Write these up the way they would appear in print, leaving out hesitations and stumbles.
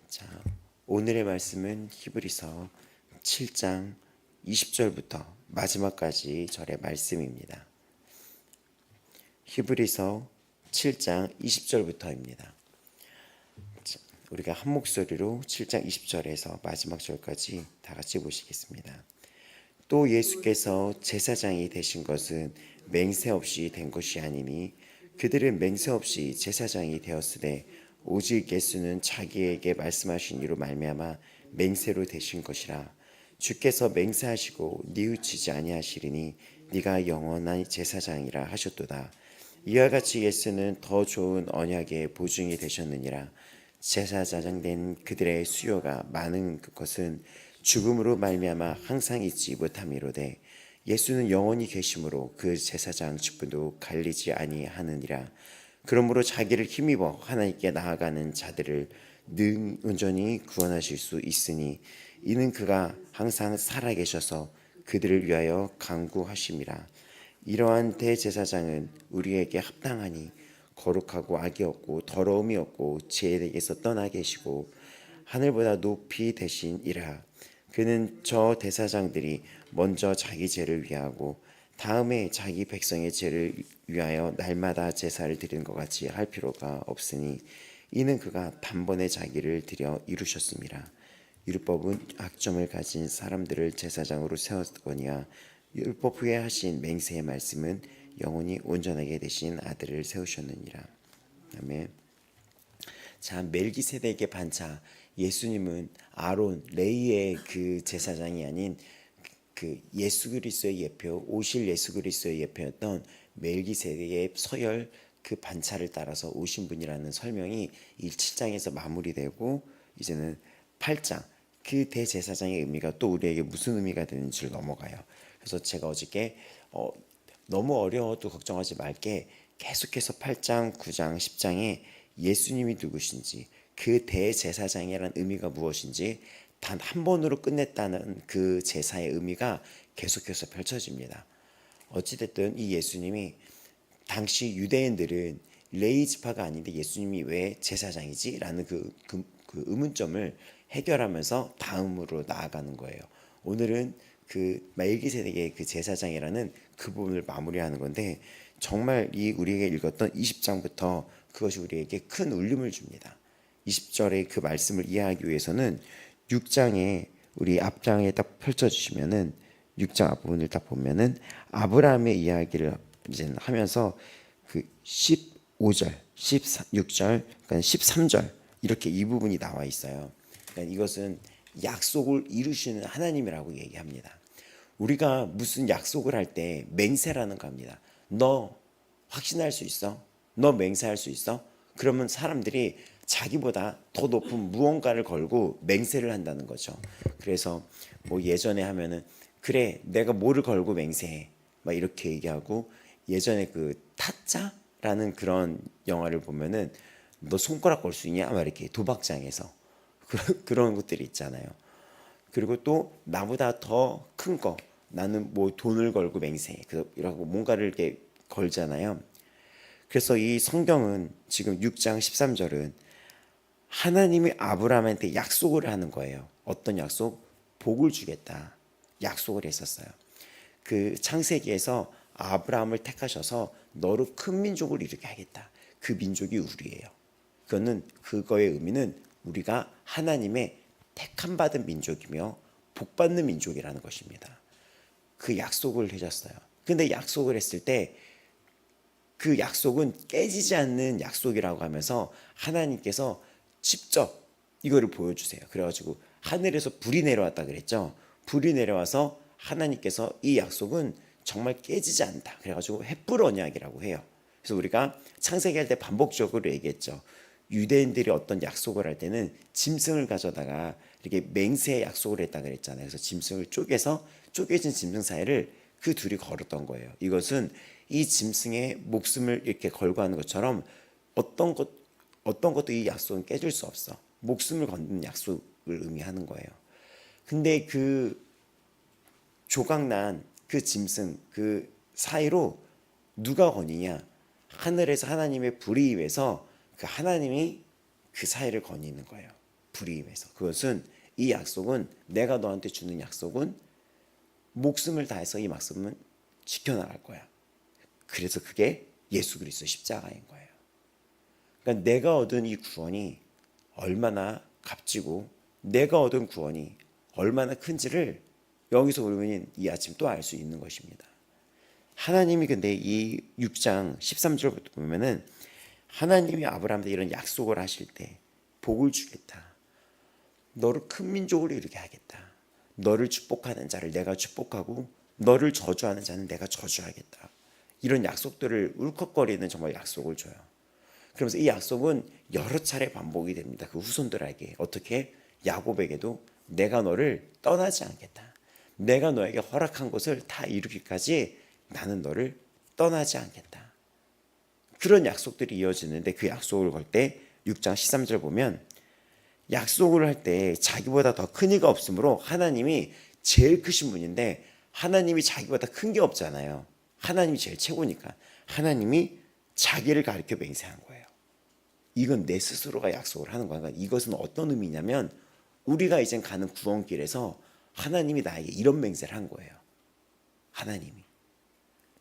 자, 오늘의 말씀은 히브리서 7장 20절부터 마지막까지 절의 말씀입니다. 히브리서 7장 20절부터입니다. 우리가 한 목소리로 7장 20절에서 마지막 절까지 다 같이 보시겠습니다. 또 예수께서 제사장이 되신 것은 맹세 없이 된 것이 아니니 그들은 맹세 없이 제사장이 되었으되 오직 예수는 자기에게 말씀하신 이로 말미암아 맹세로 되신 것이라. 주께서 맹세하시고 뉘우치지 아니하시리니 네가 영원한 제사장이라 하셨도다. 이와 같이 예수는 더 좋은 언약의 보증이 되셨느니라. 제사장 된 그들의 수요가 많은 것은 죽음으로 말미암아 항상 잊지 못함이로되 예수는 영원히 계심으로 그 제사장 직분도 갈리지 아니하느니라. 그러므로 자기를 힘입어 하나님께 나아가는 자들을 능 온전히 구원하실 수 있으니 이는 그가 항상 살아계셔서 그들을 위하여 간구하심이라. 이러한 대제사장은 우리에게 합당하니 거룩하고 악이 없고 더러움이 없고 죄에서 떠나 계시고 하늘보다 높이 되신이라. 그는 저 대사장들이 먼저 자기 죄를 위하고 다음에 자기 백성의 죄를 위하여 날마다 제사를 드리는 것 같이 할 필요가 없으니 이는 그가 단번에 자기를 드려 이루셨습니다. 율법은 악점을 가진 사람들을 제사장으로 세웠거니와 율법 후에 하신 맹세의 말씀은 영원히 온전하게 되신 아들을 세우셨느니라. 아멘. 자, 멜기세덱의 반차, 예수님은 아론 레위의 그 제사장이 아닌 그 예수 그리스도의 예표, 오실 예수 그리스도의 예표였던 멜기세덱의 서열 그 반차를 따라서 오신 분이라는 설명이 이 7장에서 마무리되고 이제는 8장 그 대제사장의 의미가 또 우리에게 무슨 의미가 되는지를 넘어가요. 그래서 제가 어저께 너무 어려워도 걱정하지 말게 계속해서 8장, 9장, 10장에 예수님이 누구신지 그 대제사장이라는 의미가 무엇인지 단 한 번으로 끝냈다는 그 제사의 의미가 계속해서 펼쳐집니다. 어찌됐든 이 예수님이 당시 유대인들은 레위 지파가 아닌데 예수님이 왜 제사장이지? 라는 그 의문점을 해결하면서 다음으로 나아가는 거예요. 오늘은 그 멜기세덱의 그 제사장이라는 그 부분을 마무리하는 건데 정말 이 우리에게 읽었던 20장부터 그것이 우리에게 큰 울림을 줍니다. 20절의 그 말씀을 이해하기 위해서는 6장에 우리 앞장에 딱 펼쳐주시면은 6장 앞부분을 딱 보면은 아브라함의 이야기를 이제 하면서 그 15절, 16절, 그러니까 13절 이렇게 이 부분이 나와 있어요. 그러니까 이것은 약속을 이루시는 하나님이라고 얘기합니다. 우리가 무슨 약속을 할 때 맹세라는 겁니다. 너 확신할 수 있어? 너 맹세할 수 있어? 그러면 사람들이 자기보다 더 높은 무언가를 걸고 맹세를 한다는 거죠. 그래서 뭐 예전에 하면은 그래 내가 뭐를 걸고 맹세해 막 이렇게 얘기하고 예전에 그 타짜라는 그런 영화를 보면은 너 손가락 걸 수 있냐 막 이렇게 도박장에서 그런 것들이 있잖아요. 그리고 또 나보다 더 큰 거 나는 뭐 돈을 걸고 맹세해 이라고 뭔가를 이렇게 걸잖아요. 그래서 이 성경은 지금 6장 13절은 하나님이 아브라함한테 약속을 하는 거예요. 어떤 약속? 복을 주겠다. 약속을 했었어요. 그 창세기에서 아브라함을 택하셔서 너로 큰 민족을 이루게 하겠다. 그 민족이 우리예요. 그거의 의미는 우리가 하나님의 택함 받은 민족이며 복 받는 민족이라는 것입니다. 그 약속을 해줬어요. 근데 약속을 했을 때 그 약속은 깨지지 않는 약속이라고 하면서 하나님께서 직접 이거를 보여주세요. 그래가지고 하늘에서 불이 내려왔다 그랬죠. 불이 내려와서 하나님께서 이 약속은 정말 깨지지 않는다. 그래가지고 횃불 언약이라고 해요. 그래서 우리가 창세기 할 때 반복적으로 얘기했죠. 유대인들이 어떤 약속을 할 때는 짐승을 가져다가 이렇게 맹세의 약속을 했다 그랬잖아요. 그래서 짐승을 쪼개서 쪼개진 짐승 사이를 그 둘이 걸었던 거예요. 이것은 이 짐승의 목숨을 이렇게 걸고 하는 것처럼 어떤 것도 이 약속은 깨질 수 없어. 목숨을 거는 약속을 의미하는 거예요. 근데 그 조각난 그 짐승 그 사이로 누가 거니냐? 하늘에서 하나님의 불이 임해서 그 하나님이 그 사이를 거니는 거예요. 불임해서. 그것은 이 약속은 내가 너한테 주는 약속은 목숨을 다해서 이 말씀은 지켜나갈 거야. 그래서 그게 예수 그리스도 십자가인 거예요. 그러니까 내가 얻은 이 구원이 얼마나 값지고 내가 얻은 구원이 얼마나 큰지를 여기서 우리는 이 아침 또 알 수 있는 것입니다. 하나님이 근데 이 6장 13절부터 보면은 하나님이 아브라함한테 이런 약속을 하실 때 복을 주겠다. 너를 큰 민족으로 이루게 하겠다. 너를 축복하는 자를 내가 축복하고 너를 저주하는 자는 내가 저주하겠다. 이런 약속들을 울컥거리는 정말 약속을 줘요. 그러면서 이 약속은 여러 차례 반복이 됩니다. 그 후손들에게. 어떻게? 야곱에게도 내가 너를 떠나지 않겠다. 내가 너에게 허락한 것을 다 이루기까지 나는 너를 떠나지 않겠다. 그런 약속들이 이어지는데 그 약속을 걸 때 6장 13절 보면 약속을 할 때 자기보다 더 큰 이가 없으므로 하나님이 제일 크신 분인데 하나님이 자기보다 큰 게 없잖아요. 하나님이 제일 최고니까 하나님이 자기를 가리켜 맹세한 거예요. 이건 내 스스로가 약속을 하는 거야. 그러니까 이것은 어떤 의미냐면 우리가 이제 가는 구원길에서 하나님이 나에게 이런 맹세를 한 거예요. 하나님이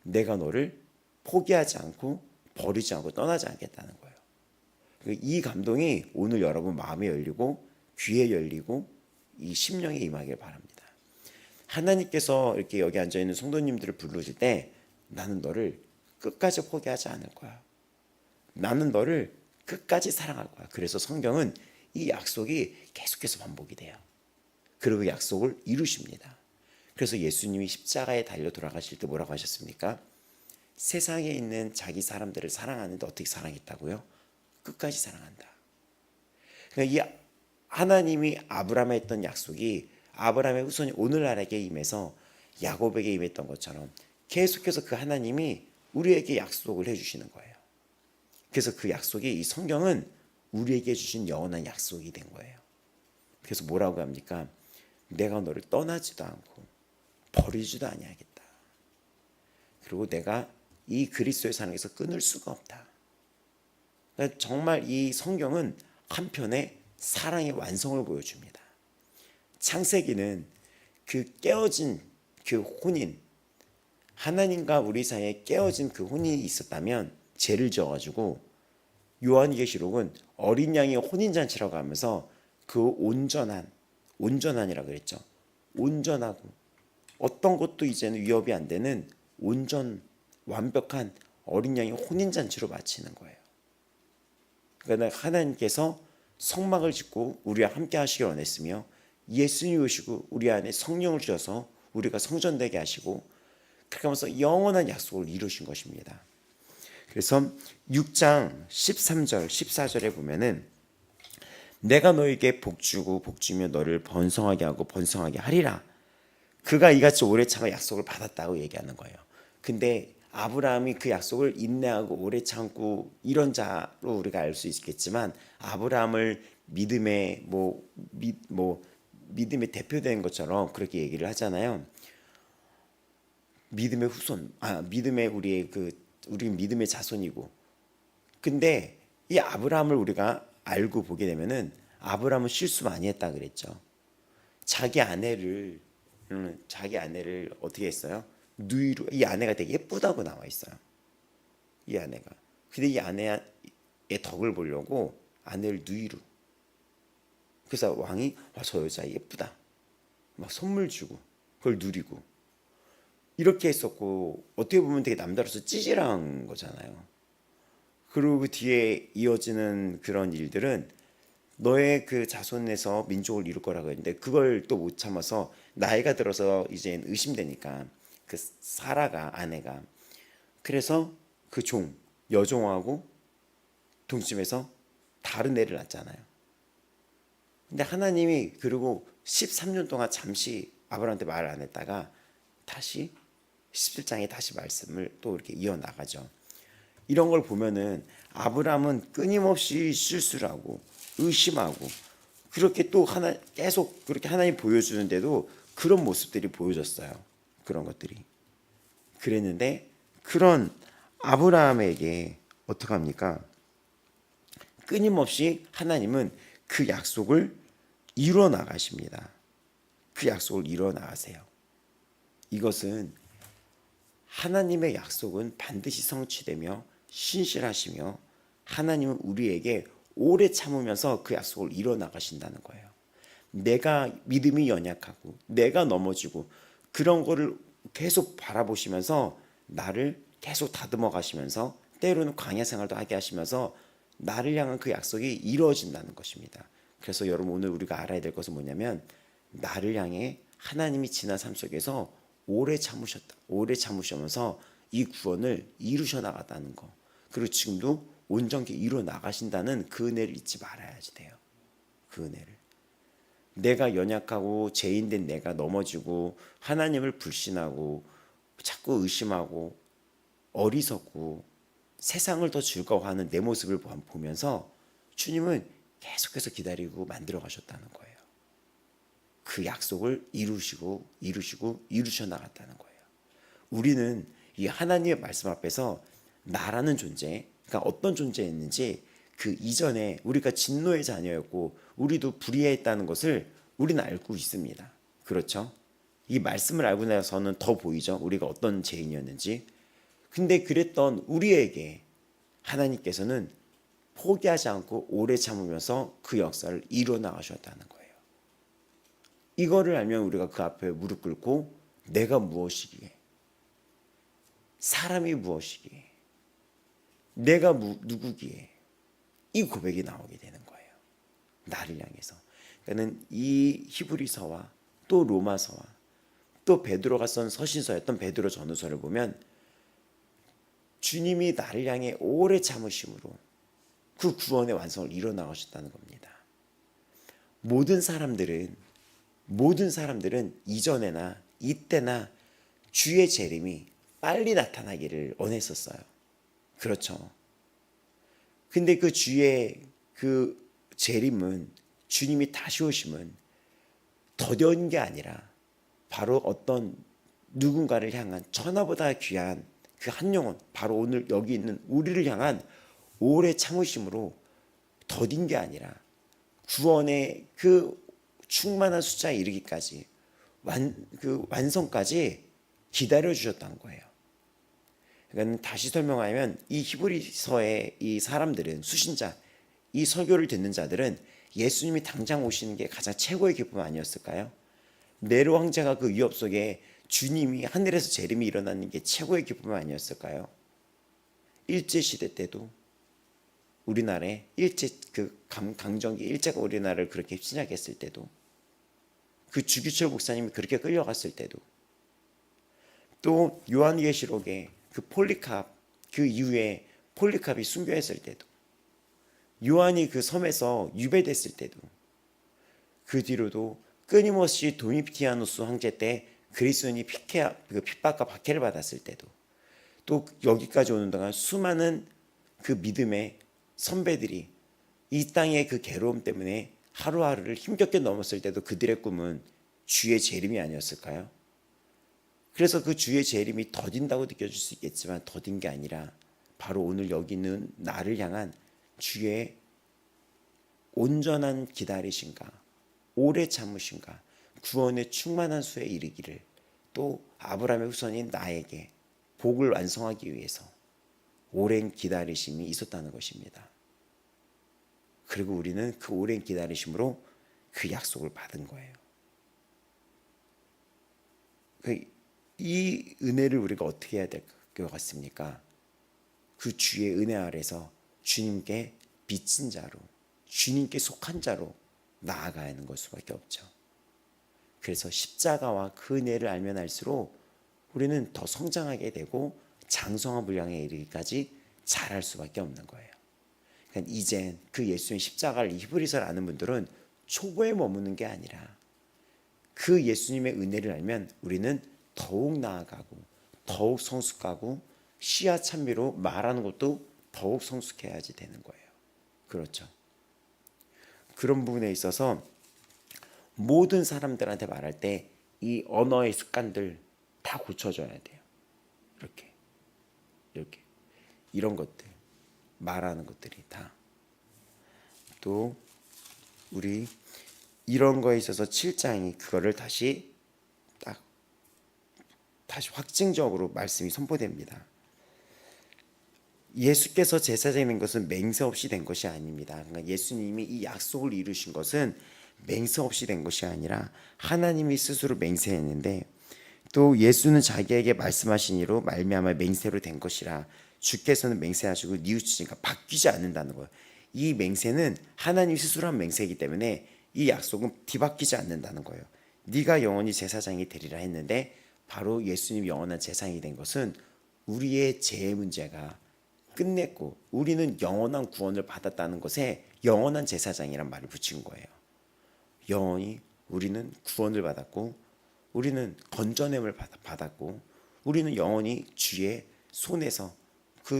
내가 너를 포기하지 않고 버리지 않고 떠나지 않겠다는 거예요. 이 감동이 오늘 여러분 마음에 열리고 귀에 열리고 이 심령에 임하길 바랍니다. 하나님께서 이렇게 여기 앉아있는 성도님들을 부르실 때 나는 너를 끝까지 포기하지 않을 거야. 나는 너를 끝까지 사랑할 거야. 그래서 성경은 이 약속이 계속해서 반복이 돼요. 그리고 약속을 이루십니다. 그래서 예수님이 십자가에 달려 돌아가실 때 뭐라고 하셨습니까? 세상에 있는 자기 사람들을 사랑하는데 어떻게 사랑했다고요? 끝까지 사랑한다. 그러니까 이 하나님이 아브라함에 했던 약속이 아브라함의 후손이 오늘날에게 임해서 야곱에게 임했던 것처럼 계속해서 그 하나님이 우리에게 약속을 해주시는 거예요. 그래서 그 약속이 이 성경은 우리에게 주신 영원한 약속이 된 거예요. 그래서 뭐라고 합니까? 내가 너를 떠나지도 않고 버리지도 아니하겠다. 그리고 내가 이 그리스도의 사랑에서 끊을 수가 없다. 그러니까 정말 이 성경은 한편의 사랑의 완성을 보여줍니다. 창세기는 그 깨어진 그 혼인, 하나님과 우리 사이에 깨어진 그 혼인이 있었다면 죄를 지어가지고 요한계시록은 어린 양의 혼인잔치라고 하면서 그 온전한이라고 그랬죠. 온전하고 어떤 것도 이제는 위협이 안 되는 완벽한 어린 양의 혼인잔치로 마치는 거예요. 그러니까 하나님께서 성막을 짓고 우리와 함께 하시길 원했으며 예수님이 오시고 우리 안에 성령을 주셔서 우리가 성전되게 하시고 그렇게 하면서 영원한 약속을 이루신 것입니다. 그래서 6장 13절 14절에 보면은 내가 너에게 복주고 복주며 너를 번성하게 하고 번성하게 하리라. 그가 이같이 오래 참아 약속을 받았다고 얘기하는 거예요. 근데 아브라함이 그 약속을 인내하고 오래 참고 이런 자로 우리가 알 수 있겠지만 아브라함을 믿음의 믿음의 대표된 것처럼 그렇게 얘기를 하잖아요. 믿음의 후손, 믿음의 우리 믿음의 자손이고. 근데 이 아브라함을 우리가 알고 보게 되면은 아브라함은 실수 많이 했다 그랬죠. 자기 아내를 어떻게 했어요? 누이로. 이 아내가 되게 예쁘다고 나와 있어요. 이 아내가. 근데 이 아내의 덕을 보려고 아내를 누이로. 그래서 왕이 저 여자 예쁘다. 막 선물 주고 그걸 누리고 이렇게 했었고 어떻게 보면 되게 남다르서 찌질한 거잖아요. 그리고 그 뒤에 이어지는 그런 일들은 너의 그 자손에서 민족을 이룰 거라고 했는데 그걸 또 못 참아서 나이가 들어서 이제 의심되니까 그 사라가 아내가 그래서 그 여종하고 동침해서 다른 애를 낳잖아요. 근데 하나님이 그리고 13년 동안 잠시 아브라함한테 말을 안 했다가 다시 17장에 다시 말씀을 또 이렇게 이어나가죠. 이런 걸 보면은 아브라함은 끊임없이 실수를 하고 의심하고 그렇게 또 계속 그렇게 하나님 보여주는데도 그런 모습들이 보여졌어요. 그런 것들이. 그랬는데 그런 아브라함에게 어떡합니까? 끊임없이 하나님은 그 약속을 이루어 나가십니다. 그 약속을 이루어 나가세요. 이것은 하나님의 약속은 반드시 성취되며 신실하시며 하나님은 우리에게 오래 참으면서 그 약속을 이루어 나가신다는 거예요. 내가 믿음이 연약하고 내가 넘어지고 그런 거를 계속 바라보시면서 나를 계속 다듬어 가시면서 때로는 광야 생활도 하게 하시면서 나를 향한 그 약속이 이루어진다는 것입니다. 그래서 여러분 오늘 우리가 알아야 될 것은 뭐냐면 나를 향해 하나님이 지난 삶 속에서 오래 참으시면서 이 구원을 이루셔 나갔다는 거. 그리고 지금도 온전히 이루어 나가신다는 그 은혜를 잊지 말아야지 돼요. 그 은혜를. 내가 연약하고 죄인된 내가 넘어지고 하나님을 불신하고 자꾸 의심하고 어리석고 세상을 더 즐거워하는 내 모습을 보면서 주님은 계속해서 기다리고 만들어 가셨다는 거예요. 그 약속을 이루셔 나갔다는 거예요. 우리는 이 하나님의 말씀 앞에서 나라는 존재, 그러니까 어떤 존재였는지 그 이전에 우리가 진노의 자녀였고 우리도 불의했다는 것을 우리는 알고 있습니다. 그렇죠? 이 말씀을 알고 나서는 더 보이죠. 우리가 어떤 죄인이었는지. 근데 그랬던 우리에게 하나님께서는 포기하지 않고 오래 참으면서 그 역사를 이루어 나가셨다는 거예요. 이거를 알면 우리가 그 앞에 무릎 꿇고 내가 무엇이기에, 사람이 무엇이기에, 내가 누구기에 이 고백이 나오게 되는 거예요. 나를 향해서. 그러니까는 이 히브리서와 또 로마서와 또 베드로가 쓴 서신서였던 베드로 전후서를 보면 주님이 나를 향해 오래 참으심으로 그 구원의 완성을 이뤄 나가셨다는 겁니다. 모든 사람들은 이전에나 이때나 주의 재림이 빨리 나타나기를 원했었어요. 그렇죠. 근데 그 주의 그 재림은 주님이 다시 오심은 더뎌온 게 아니라 바로 어떤 누군가를 향한 천하보다 귀한 그 한 영혼, 바로 오늘 여기 있는 우리를 향한 오래 참으심으로 더딘 게 아니라 구원의 그 충만한 숫자에 이르기까지 그 완성까지 기다려 주셨다는 거예요. 그러니까 다시 설명하면 이 히브리서의 이 사람들은 수신자, 이 설교를 듣는 자들은 예수님이 당장 오시는 게 가장 최고의 기쁨 아니었을까요? 네로 황제가 그 위협 속에 주님이 하늘에서 재림이 일어나는 게 최고의 기쁨 아니었을까요? 일제 시대 때도 우리나라에 강정기 일제가 우리나라를 그렇게 침략했을 때도 그 주기철 목사님이 그렇게 끌려갔을 때도 또 요한계시록에 그 폴리캅 그 이후에 폴리캅이 순교했을 때도 요한이 그 섬에서 유배됐을 때도 그 뒤로도 끊임없이 도미티아누스 황제 때 그리스도인이 핍박과 박해를 받았을 때도 또 여기까지 오는 동안 수많은 그 믿음의 선배들이 이 땅의 그 괴로움 때문에 하루하루를 힘겹게 넘었을 때도 그들의 꿈은 주의 재림이 아니었을까요? 그래서 그 주의 재림이 더딘다고 느껴질 수 있겠지만 더딘 게 아니라 바로 오늘 여기 있는 나를 향한 주의 온전한 기다리신가, 오래 참으신가, 구원의 충만한 수에 이르기를 또 아브라함의 후손인 나에게 복을 완성하기 위해서 오랜 기다리심이 있었다는 것입니다. 그리고 우리는 그 오랜 기다리심으로 그 약속을 받은 거예요. 이 은혜를 우리가 어떻게 해야 될 것 같습니까? 그 주의 은혜 아래서 주님께 빚진 자로, 주님께 속한 자로 나아가야 하는 것 수밖에 없죠. 그래서 십자가와 그 은혜를 알면 알수록 우리는 더 성장하게 되고 장성한 분량에 이르기까지 잘할 수밖에 없는 거예요. 그러니까 이젠 그 예수님 십자가를 히브리서를 아는 분들은 초보에 머무는 게 아니라 그 예수님의 은혜를 알면 우리는 더욱 나아가고 더욱 성숙하고 시야 찬미로 말하는 것도 더욱 성숙해야지 되는 거예요. 그렇죠. 그런 부분에 있어서 모든 사람들한테 말할 때 이 언어의 습관들 다 고쳐줘야 돼요. 이렇게 이런 것들 말하는 것들이 다. 또 우리 이런 거에 있어서 7장이 그거를 다시 확증적으로 말씀이 선포됩니다. 예수께서 제사장이 된 것은 맹세 없이 된 것이 아닙니다. 그러니까 예수님이 이 약속을 이루신 것은 맹세 없이 된 것이 아니라 하나님이 스스로 맹세했는데, 또 예수는 자기에게 말씀하신 이로 말미암아 맹세로 된 것이라, 주께서는 맹세하시고 뉘우치니까 바뀌지 않는다는 거예요. 이 맹세는 하나님 스스로 한 맹세이기 때문에 이 약속은 뒤바뀌지 않는다는 거예요. 네가 영원히 제사장이 되리라 했는데, 바로 예수님 영원한 제사장이 된 것은 우리의 죄의 문제가 끝냈고 우리는 영원한 구원을 받았다는 것에 영원한 제사장이란 말을 붙인 거예요. 영원히 우리는 구원을 받았고, 우리는 건져냄을 받았고, 우리는 영원히 주의 손에서, 그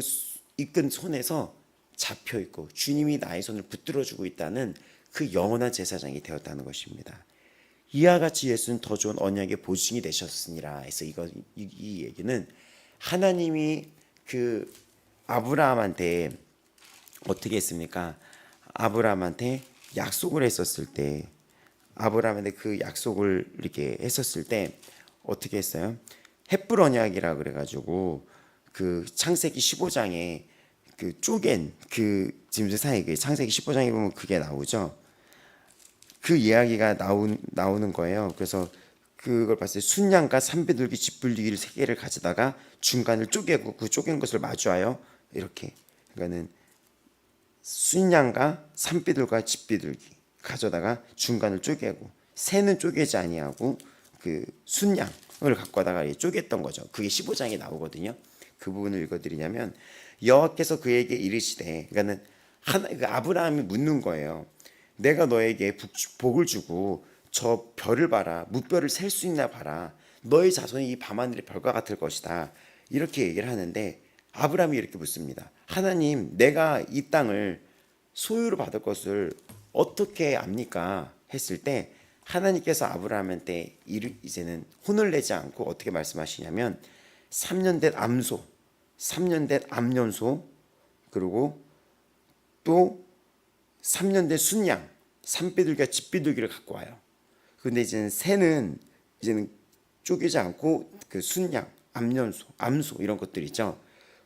이끈 손에서 잡혀 있고 주님이 나의 손을 붙들어주고 있다는 그 영원한 제사장이 되었다는 것입니다. 이와 같이 예수는 더 좋은 언약의 보증이 되셨으니라 해서 이 얘기는 하나님이 그 아브라함한테 어떻게 했습니까? 아브라함한테 약속을 했었을 때, 아브라함한테 그 약속을 이렇게 했었을 때 어떻게 했어요? 헷불 언약이라 그래가지고 그 창세기 15장에 그 쪼갠 그 짐승 그 창세기 15장에 보면 그게 나오죠. 그 이야기가 나오는 거예요. 그래서 그걸 봤을 때 순양과 산비둘기 집불리기를 3개를 가져다가 중간을 쪼개고 그 쪼갠 것을 마주하여 이렇게, 그러니까는 순양과 산비둘과 집비둘기 가져다가 중간을 쪼개고, 새는 쪼개지 아니하고 그 순양을 갖고 다가 쪼갰던 거죠. 그게 15장에 나오거든요. 그 부분을 읽어드리냐면, 여호와께서 그에게 이르시되, 그러니까는 아브라함이 묻는 거예요. 내가 너에게 복을 주고 저 별을 봐라, 무별을 셀 수 있나 봐라, 너의 자손이 이 밤하늘의 별과 같을 것이다, 이렇게 얘기를 하는데, 아브라함이 이렇게 묻습니다. 하나님, 내가 이 땅을 소유로 받을 것을 어떻게 압니까? 했을 때 하나님께서 아브라함한테 이제는 혼을 내지 않고 어떻게 말씀하시냐면, 3년 된 암소, 3년 된 암년소, 그리고 또 3년 된 순양, 산비둘기와 집비둘기를 갖고 와요. 근데 이제는 새는 이제는 쪼개지 않고 그 순양, 암년소, 암소 이런 것들 있죠.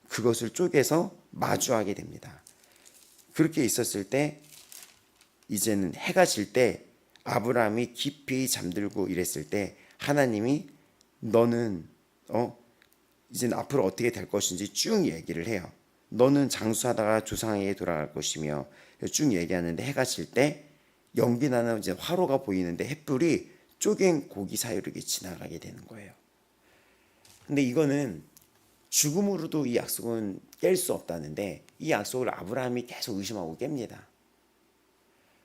그것을 쪼개서 마주하게 됩니다. 그렇게 있었을 때 이제는 해가 질 때 아브라함이 깊이 잠들고 이랬을 때 하나님이 너는 이제는 앞으로 어떻게 될 것인지 쭉 얘기를 해요. 너는 장수하다가 조상에게 돌아갈 것이며 쭉 얘기하는데, 해가 질 때 연기 나는 이제 화로가 보이는데 횃불이 쪼갠 고기 사이로 이렇게 지나가게 되는 거예요. 근데 이거는 죽음으로도 이 약속은 깰 수 없다는데, 이 약속을 아브라함이 계속 의심하고 깹니다.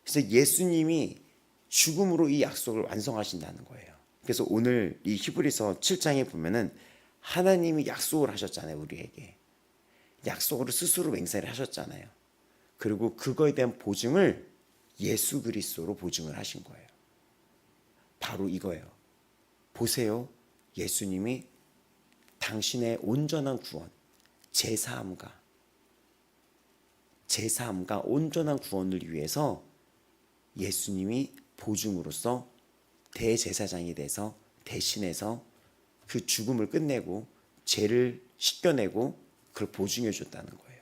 그래서 예수님이 죽음으로 이 약속을 완성하신다는 거예요. 그래서 오늘 이 히브리서 7장에 보면은 하나님이 약속을 하셨잖아요. 우리에게 약속으로 스스로 맹세를 하셨잖아요. 그리고 그거에 대한 보증을 예수 그리스도로 보증을 하신 거예요. 바로 이거예요. 보세요. 예수님이 당신의 온전한 구원, 제사함과 온전한 구원을 위해서 예수님이 보증으로서 대제사장이 돼서 대신해서 그 죽음을 끝내고 죄를 씻겨내고 그걸 보증해 줬다는 거예요.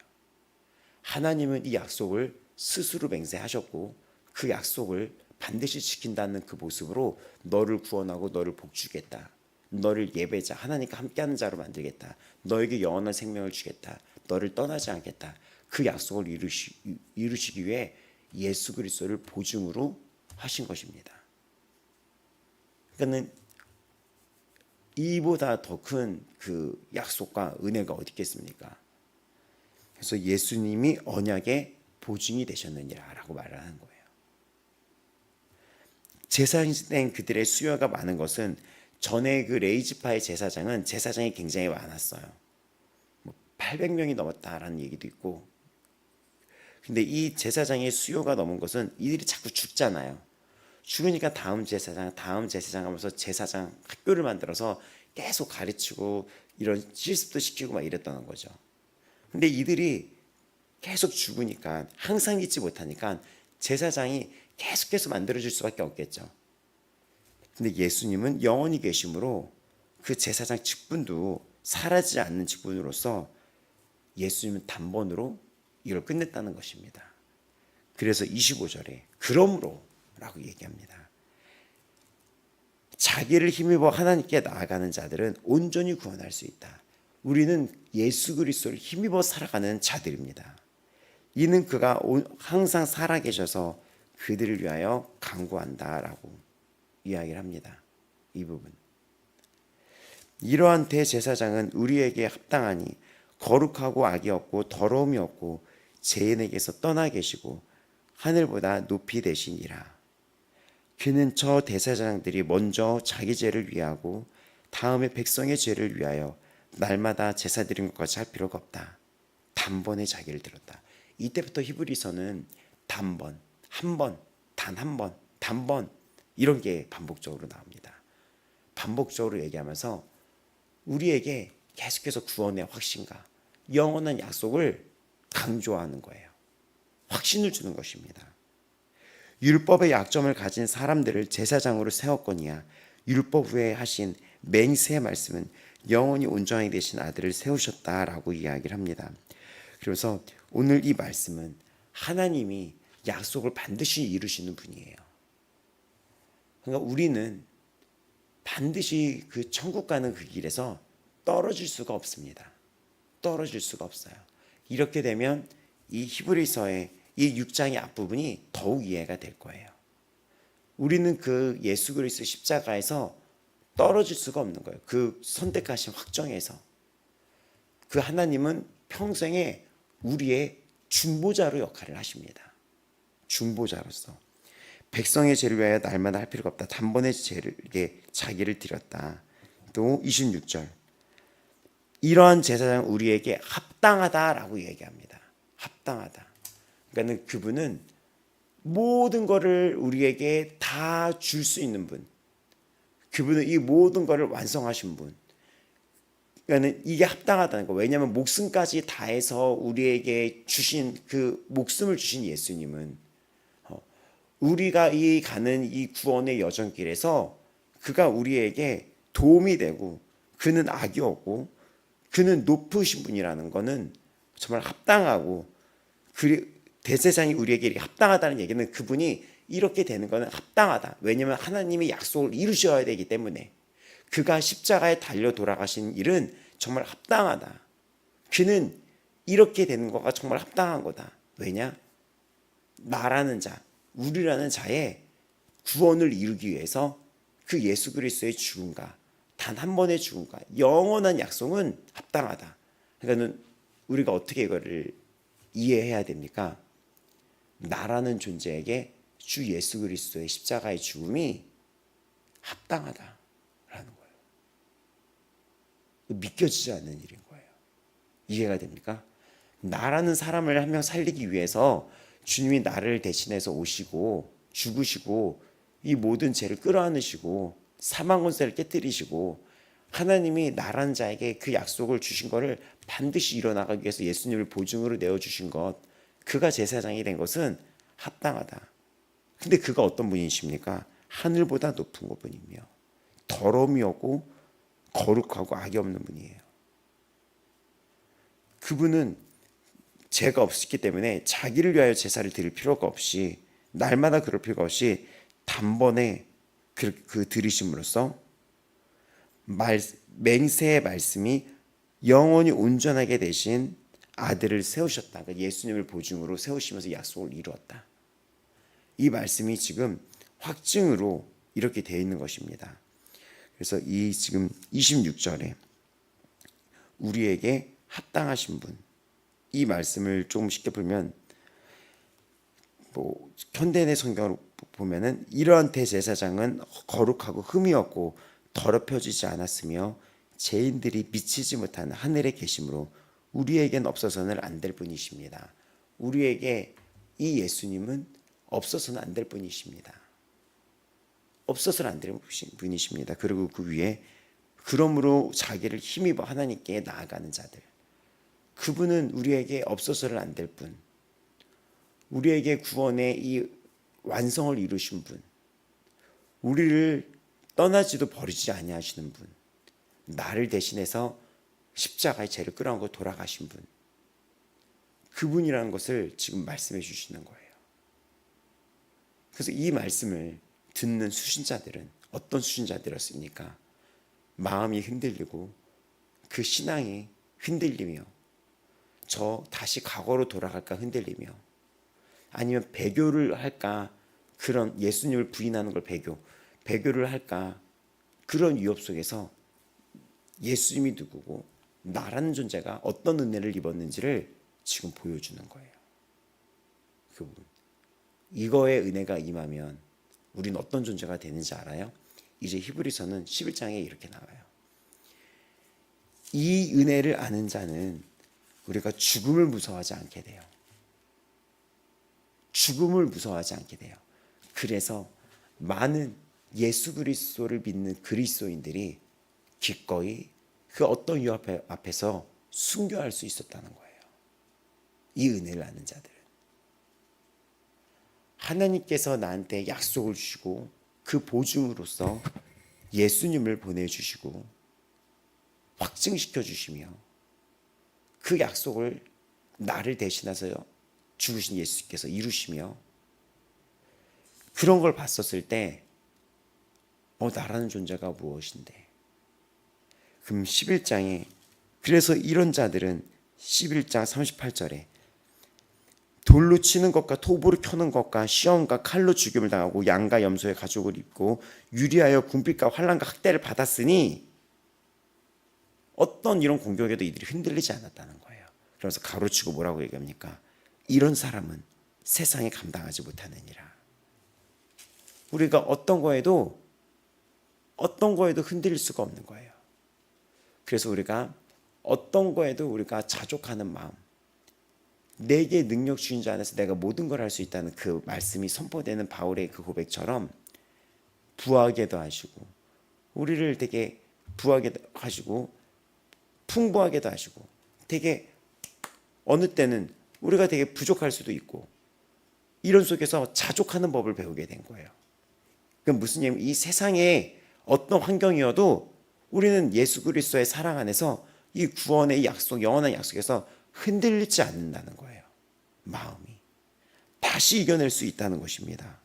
하나님은 이 약속을 스스로 맹세하셨고 그 약속을 반드시 지킨다는 그 모습으로 너를 구원하고 너를 복주겠다, 너를 예배자, 하나님과 함께하는 자로 만들겠다, 너에게 영원한 생명을 주겠다, 너를 떠나지 않겠다, 그 약속을 이루시기 위해 예수 그리스도를 보증으로 하신 것입니다. 그러니까는 이보다 더 큰 그 약속과 은혜가 어디 있겠습니까? 그래서 예수님이 언약의 보증이 되셨느니라라고 말을 하는 거예요. 제사장이 된 그들의 수요가 많은 것은, 전에 그 레이지파의 제사장은 제사장이 굉장히 많았어요. 800명이 넘었다라는 얘기도 있고. 근데 이 제사장의 수요가 넘은 것은 이들이 자꾸 죽잖아요. 죽으니까 다음 제사장 하면서 제사장 학교를 만들어서 계속 가르치고 이런 실습도 시키고 막 이랬다는 거죠. 근데 이들이 계속 죽으니까, 항상 잊지 못하니까 제사장이 계속해서 만들어질 수밖에 없겠죠. 근데 예수님은 영원히 계심으로 그 제사장 직분도 사라지지 않는 직분으로서 예수님은 단번으로 이걸 끝냈다는 것입니다. 그래서 25절에 그러므로 라고 얘기합니다. 자기를 힘입어 하나님께 나아가는 자들은 온전히 구원할 수 있다. 우리는 예수 그리스도를 힘입어 살아가는 자들입니다. 이는 그가 항상 살아계셔서 그들을 위하여 간구한다라고 이야기를 합니다. 이 부분. 이러한 대제사장은 우리에게 합당하니 거룩하고 악이 없고 더러움이 없고 죄인에게서 떠나 계시고 하늘보다 높이 되시니라. 그는 저 대제사장들이 먼저 자기 죄를 위하고 다음에 백성의 죄를 위하여 날마다 제사 드린 것 같이 할 필요가 없다. 단번에 자기를 들었다. 이때부터 히브리서는 단번, 한 번, 단 한 번, 단번 이런 게 반복적으로 나옵니다. 반복적으로 얘기하면서 우리에게 계속해서 구원의 확신과 영원한 약속을 강조하는 거예요. 확신을 주는 것입니다. 율법의 약점을 가진 사람들을 제사장으로 세웠거니와 율법 후에 하신 맹세의 말씀은 영원히 온전하게 되신 아들을 세우셨다라고 이야기를 합니다. 그래서 오늘 이 말씀은 하나님이 약속을 반드시 이루시는 분이에요. 그러니까 우리는 반드시 그 천국 가는 그 길에서 떨어질 수가 없습니다. 떨어질 수가 없어요. 이렇게 되면 이 히브리서의 이 6장의 앞부분이 더욱 이해가 될 거예요. 우리는 그 예수 그리스도 십자가에서 떨어질 수가 없는 거예요. 그 선택하신 확정에서. 그 하나님은 평생에 우리의 중보자로 역할을 하십니다. 중보자로서. 백성의 죄를 위하여 날마다 할 필요가 없다. 단번에 죄를에게 자기를 드렸다. 또 26절. 이러한 제사장 우리에게 합당하다라고 얘기합니다. 합당하다. 그러니까 그분은 모든 것을 우리에게 다 줄 수 있는 분. 그분은 이 모든 것을 완성하신 분. 그러니까 이게 합당하다는 거. 왜냐하면 목숨까지 다해서 우리에게 주신 그 목숨을 주신 예수님은 우리가 이 가는 이 구원의 여정길에서 그가 우리에게 도움이 되고 그는 악이 없고 그는 높으신 분이라는 것은 정말 합당하고 대제사장이 우리에게 이렇게 합당하다는 얘기는 그분이 이렇게 되는 것은 합당하다. 왜냐하면 하나님이 약속을 이루셔야 되기 때문에 그가 십자가에 달려 돌아가신 일은 정말 합당하다. 그는 이렇게 되는 거가 정말 합당한 거다. 왜냐? 나라는 자, 우리라는 자의 구원을 이루기 위해서 그 예수 그리스도의 죽음과 단 한 번의 죽음과 영원한 약속은 합당하다. 그러니까 우리가 어떻게 이거를 이해해야 됩니까? 나라는 존재에게 주 예수 그리스도의 십자가의 죽음이 합당하다라는 거예요. 믿겨지지 않는 일인 거예요. 이해가 됩니까? 나라는 사람을 한 명 살리기 위해서 주님이 나를 대신해서 오시고 죽으시고 이 모든 죄를 끌어안으시고 사망 권세를 깨뜨리시고 하나님이 나라는 자에게 그 약속을 주신 것을 반드시 이뤄나가기 위해서 예수님을 보증으로 내어주신 것, 그가 제사장이 된 것은 합당하다. 근데 그가 어떤 분이십니까? 하늘보다 높은 분이며 더러움이 없고 거룩하고 악이 없는 분이에요. 그분은 죄가 없었기 때문에 자기를 위하여 제사를 드릴 필요가 없이 날마다 그럴 필요가 없이 단번에 그 드리심으로써 맹세의 말씀이 영원히 온전하게 되신 아들을 세우셨다. 그러니까 예수님을 보증으로 세우시면서 약속을 이루었다. 이 말씀이 지금 확증으로 이렇게 되어 있는 것입니다. 그래서 이 지금 26절에 우리에게 합당하신 분, 이 말씀을 조금 쉽게 풀면 현대의 성경을 보면은 이러한 대제사장은 거룩하고 흠이 없고 더럽혀지지 않았으며 죄인들이 미치지 못한 하늘에 계심으로 우리에겐 없어서는 안 될 분이십니다. 우리에게 이 예수님은 없어서는 안 될 분이십니다. 없어서는 안 될 분이십니다. 그리고 그 위에 그러므로 자기를 힘입어 하나님께 나아가는 자들, 그분은 우리에게 없어서는 안 될 분, 우리에게 구원의 이 완성을 이루신 분, 우리를 떠나지도 버리지 아니하시는 분, 나를 대신해서 십자가의 죄를 끌어안고 돌아가신 분, 그분이라는 것을 지금 말씀해 주시는 거예요. 그래서 이 말씀을 듣는 수신자들은 어떤 수신자들이었습니까? 마음이 흔들리고 그 신앙이 흔들리며 저 다시 과거로 돌아갈까 흔들리며 아니면 배교를 할까, 그런 예수님을 부인하는 걸 배교를 할까, 그런 위협 속에서 예수님이 누구고 나라는 존재가 어떤 은혜를 입었는지를 지금 보여주는 거예요. 그분, 이거에 은혜가 임하면 우리는 어떤 존재가 되는지 알아요? 이제 히브리서는 11장에 이렇게 나와요. 이 은혜를 아는 자는 우리가 죽음을 무서워하지 않게 돼요. 죽음을 무서워하지 않게 돼요. 그래서 많은 예수 그리스도를 믿는 그리스도인들이 기꺼이 그 어떤 위협 앞에서 순교할 수 있었다는 거예요. 이 은혜를 아는 자들은. 하나님께서 나한테 약속을 주시고 그 보증으로서 예수님을 보내주시고 확증시켜 주시며 그 약속을 나를 대신해서 죽으신 예수께서 이루시며, 그런 걸 봤었을 때 나라는 존재가 무엇인데, 그럼 11장에 그래서 이런 자들은 11장 38절에 돌로 치는 것과 톱으로 켜는 것과 시험과 칼로 죽임을 당하고 양과 염소의 가죽을 입고 유리하여 궁핍과 환난과 학대를 받았으니 어떤 이런 공격에도 이들이 흔들리지 않았다는 거예요. 그러면서 가로치고 뭐라고 얘기합니까? 이런 사람은 세상에 감당하지 못하느니라. 우리가 어떤 거에도 흔들릴 수가 없는 거예요. 그래서 우리가 어떤 거에도 우리가 자족하는 마음, 내게 능력 주신 자 안에서 내가 모든 걸 할 수 있다는 그 말씀이 선포되는 바울의 그 고백처럼 부하게도 하시고 우리를 되게 부하게 하시고 풍부하게도 하시고, 되게 어느 때는 우리가 되게 부족할 수도 있고, 이런 속에서 자족하는 법을 배우게 된 거예요. 그럼 무슨 얘기냐면 이 세상에 어떤 환경이어도 우리는 예수 그리스도의 사랑 안에서 이 구원의 약속, 영원한 약속에서 흔들리지 않는다는 거예요. 마음이 다시 이겨낼 수 있다는 것입니다.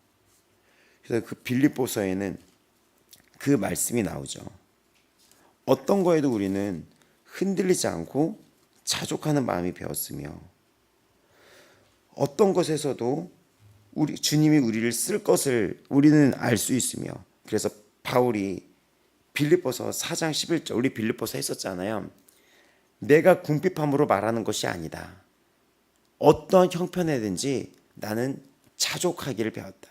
그래서 그 빌립보서에는 그 말씀이 나오죠. 어떤 거에도 우리는 흔들리지 않고 자족하는 마음이 배웠으며, 어떤 것에서도 주님이 우리를 쓸 것을 우리는 알 수 있으며, 그래서 바울이 빌립보서 4장 11절, 우리 빌립보서 했었잖아요. 내가 궁핍함으로 말하는 것이 아니다. 어떠한 형편에든지 나는 자족하기를 배웠다.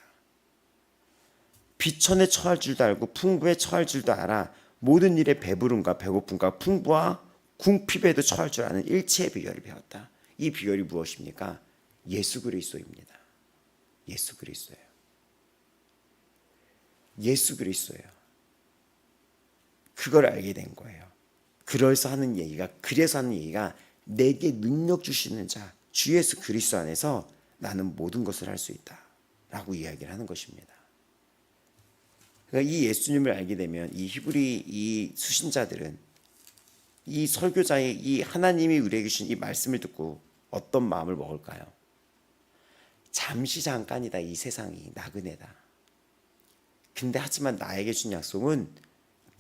비천에 처할 줄도 알고 풍부에 처할 줄도 알아. 모든 일에 배부름과 배고픔과 풍부와 궁핍에도 처할 줄 아는 일체의 비결을 배웠다. 이 비결이 무엇입니까? 예수 그리스도입니다. 예수 그리스도예요. 예수 그리스도예요. 그걸 알게 된 거예요. 그래서 하는 얘기가 내게 능력 주시는 자 주 예수 그리스도 안에서 나는 모든 것을 할 수 있다 라고 이야기를 하는 것입니다. 그러니까 이 예수님을 알게 되면 이 히브리 이 수신자들은 이 설교자의 이 하나님이 우리에게 주신 이 말씀을 듣고 어떤 마음을 먹을까요? 잠시 잠깐이다. 이 세상이 나그네다. 근데 하지만 나에게 준 약속은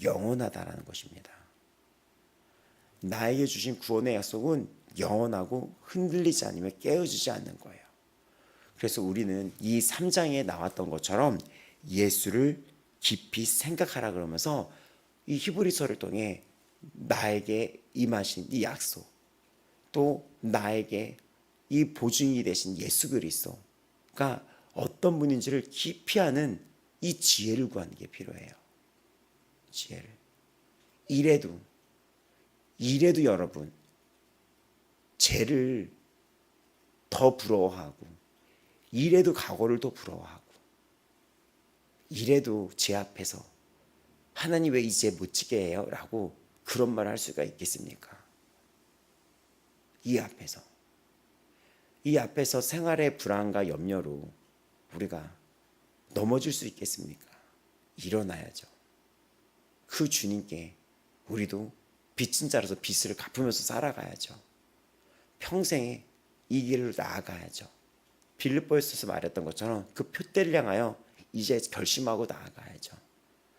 영원하다라는 것입니다. 나에게 주신 구원의 약속은 영원하고 흔들리지 않으며 깨어지지 않는 거예요. 그래서 우리는 이 3장에 나왔던 것처럼 예수를 깊이 생각하라 그러면서 이 히브리서를 통해 나에게 임하신 이 약속, 또 나에게 이 보증이 되신 예수 그리스도가 어떤 분인지를 깊이 아는 이 지혜를 구하는 게 필요해요. 지혜를. 이래도 여러분, 죄를 더 부러워하고, 이래도 과거를 더 부러워하고, 이래도 제 앞에서 하나님 왜 이제 못 지게 해요? 라고 그런 말을 할 수가 있겠습니까? 이 앞에서 생활의 불안과 염려로 우리가 넘어질 수 있겠습니까? 일어나야죠. 그 주님께 우리도 빚진 자로서 빚을 갚으면서 살아가야죠. 평생에 이 길을 나아가야죠. 빌립보에서 말했던 것처럼 그 표대를 향하여 이제 결심하고 나아가야죠.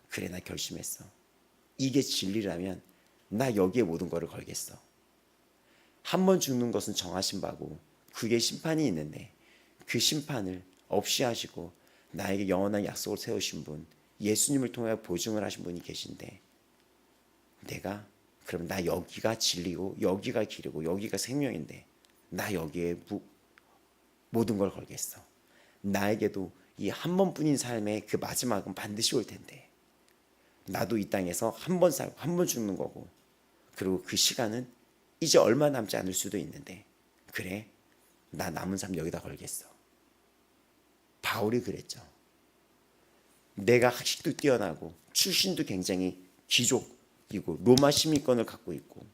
그래, 나 결심했어. 이게 진리라면 나 여기에 모든 거를 걸겠어. 한 번 죽는 것은 정하신 바고 그게 심판이 있는데 그 심판을 없이 하시고 나에게 영원한 약속을 세우신 분, 예수님을 통해 보증을 하신 분이 계신데, 내가 그럼 나 여기가 진리고 여기가 길이고 여기가 생명인데 나 여기에 모든 걸 걸겠어. 나에게도 이 한 번뿐인 삶의 그 마지막은 반드시 올 텐데 나도 이 땅에서 한 번 살고 한 번 죽는 거고, 그리고 그 시간은 이제 얼마 남지 않을 수도 있는데 그래, 나 남은 삶 여기다 걸겠어. 바울이 그랬죠. 내가 학식도 뛰어나고 출신도 굉장히 귀족이고 로마 시민권을 갖고 있고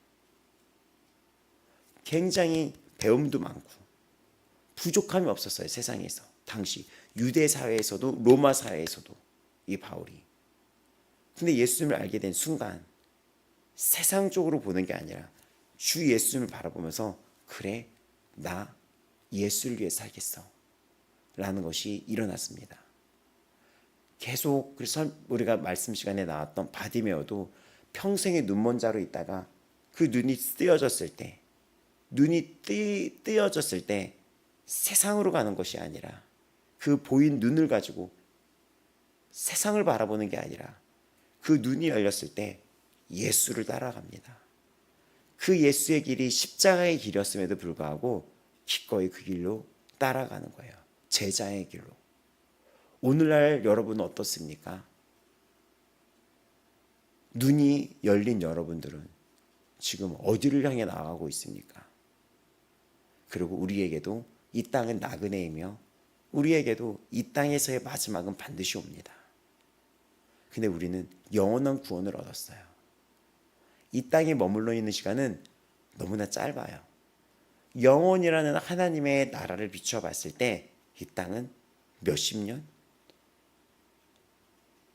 굉장히 배움도 많고 부족함이 없었어요. 세상에서 당시 유대 사회에서도 로마 사회에서도 이 바울이. 근데 예수님을 알게 된 순간 세상적으로 보는 게 아니라 주 예수님을 바라보면서 그래, 나 예수를 위해 살겠어 라는 것이 일어났습니다. 계속, 그래서 우리가 말씀 시간에 나왔던 바디메오도 평생에 눈먼 자로 있다가 그 눈이 뜨여졌을 때, 뜨여졌을 때 세상으로 가는 것이 아니라 그 보인 눈을 가지고 세상을 바라보는 게 아니라 그 눈이 열렸을 때 예수를 따라갑니다. 그 예수의 길이 십자가의 길이었음에도 불구하고 기꺼이 그 길로 따라가는 거예요. 제자의 길로. 오늘날 여러분은 어떻습니까? 눈이 열린 여러분들은 지금 어디를 향해 나아가고 있습니까? 그리고 우리에게도 이 땅은 나그네이며 우리에게도 이 땅에서의 마지막은 반드시 옵니다. 근데 우리는 영원한 구원을 얻었어요. 이 땅에 머물러 있는 시간은 너무나 짧아요. 영원이라는 하나님의 나라를 비춰봤을 때 이 땅은 몇십 년?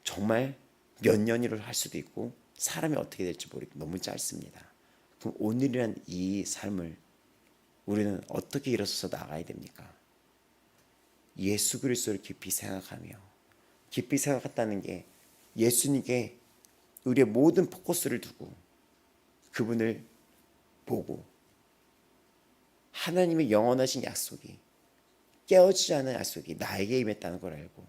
정말 몇 년이를 할 수도 있고 사람이 어떻게 될지 모르겠고 너무 짧습니다. 그럼 오늘이란 이 삶을 우리는 어떻게 일어서서 나가야 됩니까? 예수 그리스도를 깊이 생각하며, 깊이 생각한다는 게 예수님께 우리의 모든 포커스를 두고 그분을 보고 하나님의 영원하신 약속이, 깨어지지 않은 약속이 나에게 임했다는 걸 알고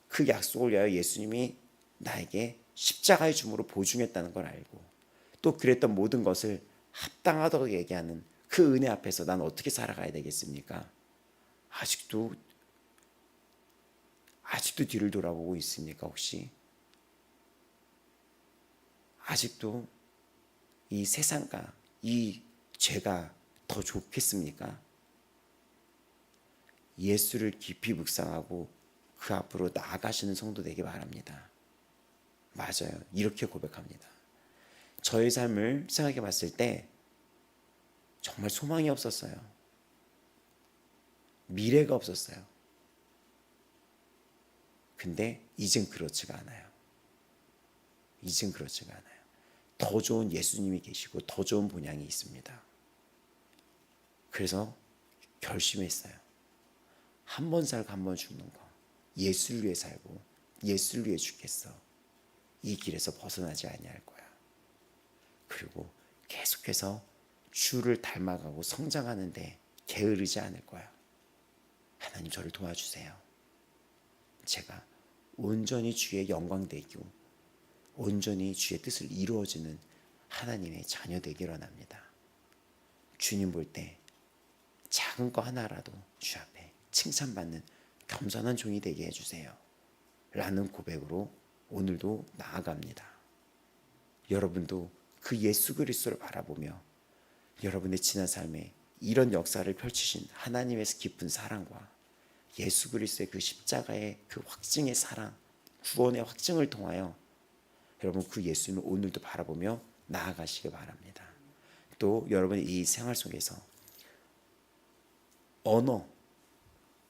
그 약속을 위하여 예수님이 나에게 십자가의 죽음으로 보증했다는 걸 알고 또 그랬던 모든 것을 합당하다고 얘기하는 그 은혜 앞에서 난 어떻게 살아가야 되겠습니까? 아직도 뒤를 돌아보고 있습니까? 혹시 아직도 이 세상과 이 죄가 더 좋겠습니까? 예수를 깊이 묵상하고 그 앞으로 나아가시는 성도 되기 바랍니다. 맞아요. 이렇게 고백합니다. 저의 삶을 생각해 봤을 때 정말 소망이 없었어요. 미래가 없었어요. 근데 이젠 그렇지가 않아요. 이젠 그렇지가 않아요. 더 좋은 예수님이 계시고 더 좋은 본향이 있습니다. 그래서 결심했어요. 한 번 살고 한 번 죽는 거. 예수를 위해 살고 예수를 위해 죽겠어. 이 길에서 벗어나지 아니할 거야. 그리고 계속해서 주를 닮아가고 성장하는데 게으르지 않을 거야. 하나님 저를 도와주세요. 제가 온전히 주의 영광 되고 온전히 주의 뜻을 이루어지는 하나님의 자녀 되기를 원합니다. 주님 볼 때 작은 거 하나라도 주 앞에 칭찬받는 겸손한 종이 되게 해주세요. 라는 고백으로 오늘도 나아갑니다. 여러분도 그 예수 그리스도를 바라보며 여러분의 지난 삶에 이런 역사를 펼치신 하나님의 깊은 사랑과 예수 그리스도의 그 십자가의 그 확증의 사랑, 구원의 확증을 통하여 여러분 그 예수님을 오늘도 바라보며 나아가시기 바랍니다. 또 여러분의 이 생활 속에서 언어,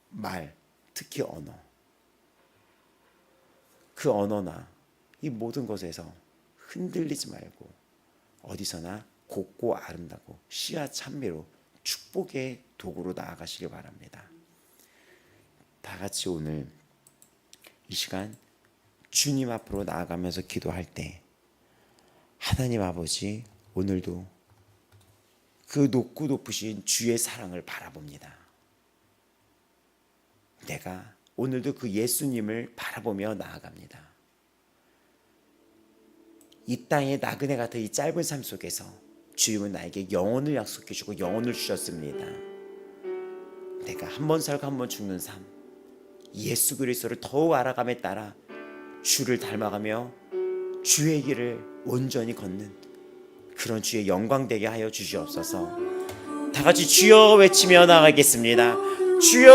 말, 특히 언어, 그 언어나 이 모든 것에서 흔들리지 말고 어디서나 곱고 아름다고 시와 찬미로 축복의 도구로 나아가시길 바랍니다. 다 같이 오늘 이 시간 주님 앞으로 나아가면서 기도할 때 하나님 아버지 오늘도 그 높고 높으신 주의 사랑을 바라봅니다. 내가 오늘도 그 예수님을 바라보며 나아갑니다. 이 땅의 나그네 같은 이 짧은 삶 속에서 주님은 나에게 영혼을 약속해 주고 영혼을 주셨습니다. 내가 한 번 살고 한 번 죽는 삶, 예수 그리스도를 더욱 알아감에 따라 주를 닮아가며 주의 길을 온전히 걷는 그런 주의 영광되게 하여 주시옵소서. 다 같이 주여 외치며 나가겠습니다. 주여,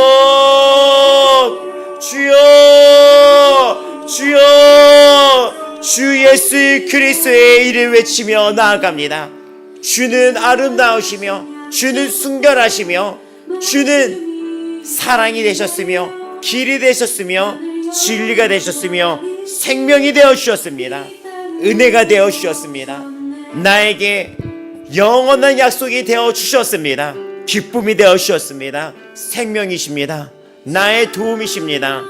주여, 주여, 주 예수 그리스도의 이름 외치며 나아갑니다. 주는 아름다우시며 주는 순결하시며 주는 사랑이 되셨으며 길이 되셨으며 진리가 되셨으며 생명이 되어 주셨습니다. 은혜가 되어 주셨습니다. 나에게 영원한 약속이 되어 주셨습니다. 기쁨이 되어 주셨습니다. 생명이십니다. 나의 도움이십니다.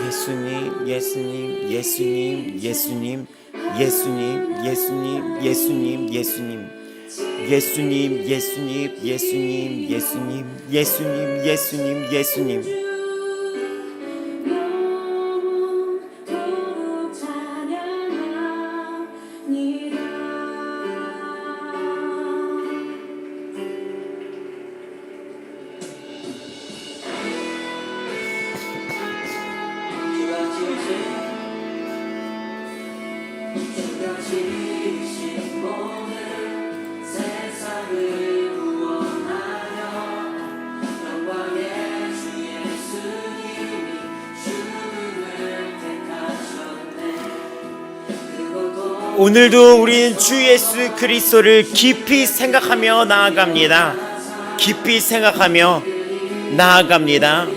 예수님, 예수님, 예수님, 예수님, 예수님, 예수님, 예수님, 예수님, 예수님, 예수님, 예수님, 예수님, 예수님, 예수님, 예수님. 오늘도 우리는 주 예수 그리스도를 깊이 생각하며 나아갑니다. 깊이 생각하며 나아갑니다.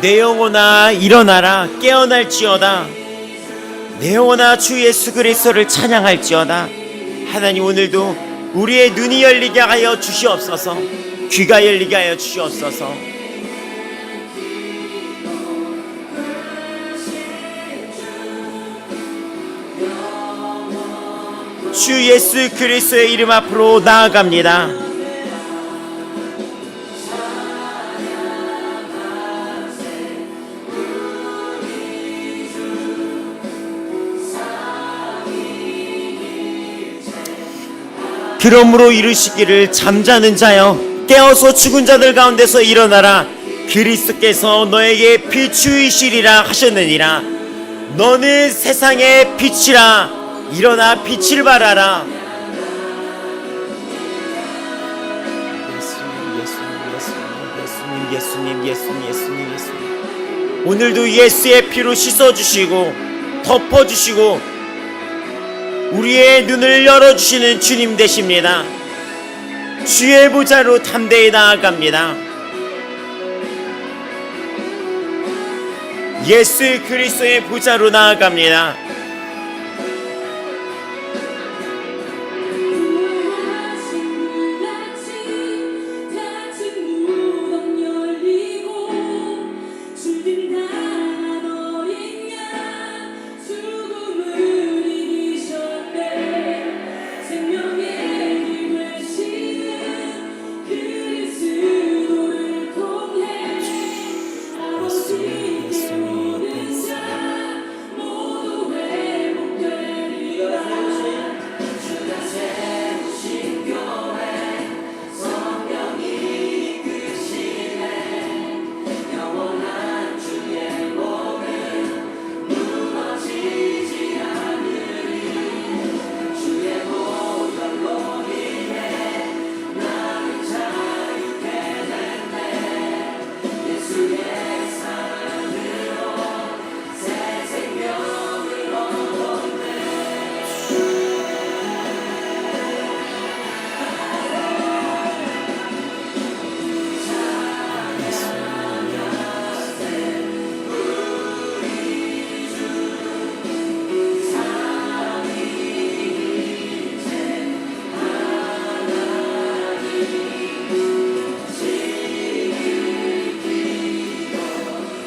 내 영혼아 일어나라 깨어날지어다. 내 영혼아 주 예수 그리스도를 찬양할지어다. 하나님 오늘도 우리의 눈이 열리게 하여 주시옵소서. 귀가 열리게 하여 주시옵소서. 주 예수 그리스도의 이름 앞으로 나아갑니다. 그러므로 이르시기를 잠자는 자여 깨어서 죽은 자들 가운데서 일어나라. 그리스도께서 너에게 비추이시리라 하셨느니라. 너는 세상의 빛이라. 일어나 빛을 발하라. 예수님. 오늘도 예수의 피로 씻어주시고 덮어주시고 우리의 눈을 열어주시는 주님 되십니다. 주의 보좌로 담대히 나아갑니다. 예수 그리스도의 보좌로 나아갑니다.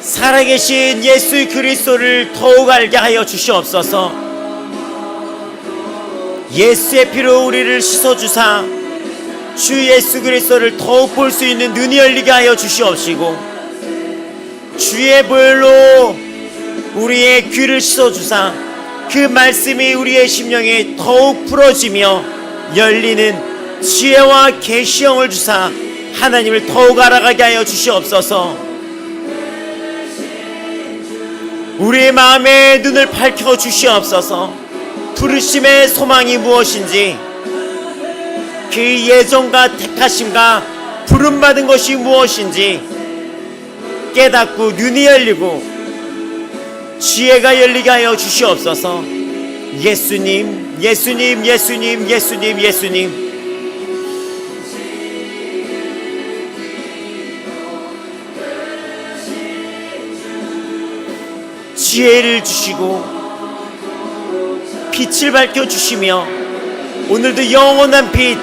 살아계신 예수 그리스도를 더욱 알게 하여 주시옵소서. 예수의 피로 우리를 씻어주사 주 예수 그리스도를 더욱 볼 수 있는 눈이 열리게 하여 주시옵시고, 주의 보혈로 우리의 귀를 씻어주사 그 말씀이 우리의 심령에 더욱 풀어지며 열리는 지혜와 계시형을 주사 하나님을 더욱 알아가게 하여 주시옵소서. 우리의 마음의 눈을 밝혀 주시옵소서. 부르심의 소망이 무엇인지, 그 예정과 택하심과 부름받은 것이 무엇인지 깨닫고 눈이 열리고 지혜가 열리게 하여 주시옵소서. 예수님, 예수님, 예수님, 예수님, 예수님. 지혜를 주시고 빛을 밝혀주시며 오늘도 영원한 빛,